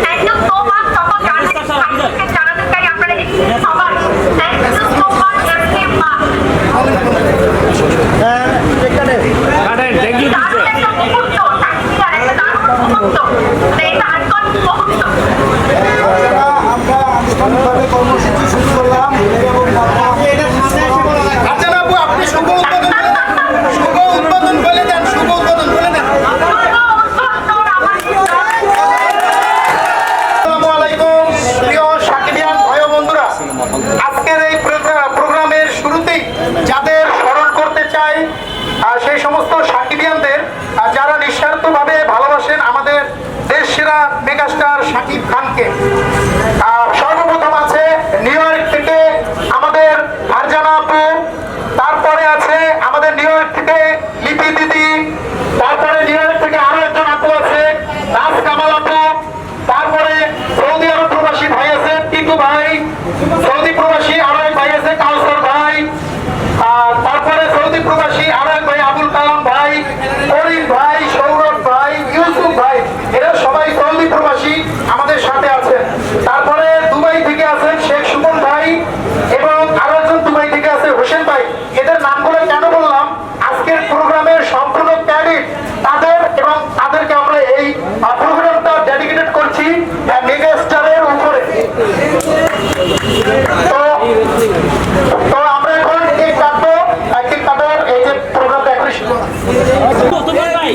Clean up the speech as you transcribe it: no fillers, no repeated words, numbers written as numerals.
Thank you so much সকল জার্নালিস্টকে জানাতে চাই আপনারা সবার thank you so much SK মা থ্যাংক ইউ আমরা কর্মসূচি শুরু করলাম এবং আপনি শুভ উদ্বোধন বলে দেন শুভ উদ্বোধন বলে দেন। আসসালামু আলাইকুম প্রিয় সাকিবিয়ান ভাই ও বন্ধুরা, আজকের এই প্রোগ্রামের শুরুতেই যাদের স্মরণ করতে চাই সেই সমস্ত সাকিবিয়ানদের যারা নিঃস্বার্থভাবে ভালোবাসেন আমাদের দেশ সেরা মেগাস্টার শাকিব খানকে। সর্বপ্রথম আছে নিউ ইয়র্ক থেকে আমাদের ফারজানা আপু, তারপরে আছে আমাদের নিউ ইয়র্ক থেকে লিপি দিদি, তারপরে নিউ ইয়র্ক থেকে আরো একজন আপু আছে রাজ কামাল আপু, তারপরে সৌদি আরব প্রবাসী ভাই আছে টিটু ভাই, সৌদি প্রবাসী আরো এক ভাই আছে কাউসার ভাই, তারপরে সৌদি প্রবাসী আরো এক ভাই আবুল কালাম ভাই, করিম ভাই, সৌরভ ভাই, ইউসুফ ভাই, এরা সবাই সৌদি প্রবাসী আমাদের সাথে আছেন। তারপরে দুবাই থেকে আছেন শেখ সুমন ভাই এবং আরো একজন দুবাই থেকে আছে হোসেন ভাই। এদের নামগুলো কেন বললাম, আজকের প্রোগ্রামের সম্পূর্ণ ক্রেডিট তাদের এবং তাদেরকে আমরা এই প্রোগ্রামটা ডেডিকেটেড করছি মেগা স্টারের উপরে। তো আমরা এখন কেক কাটবো, কেক কাটার এই যে প্রোগ্রামটা এখন শুরু। Hey!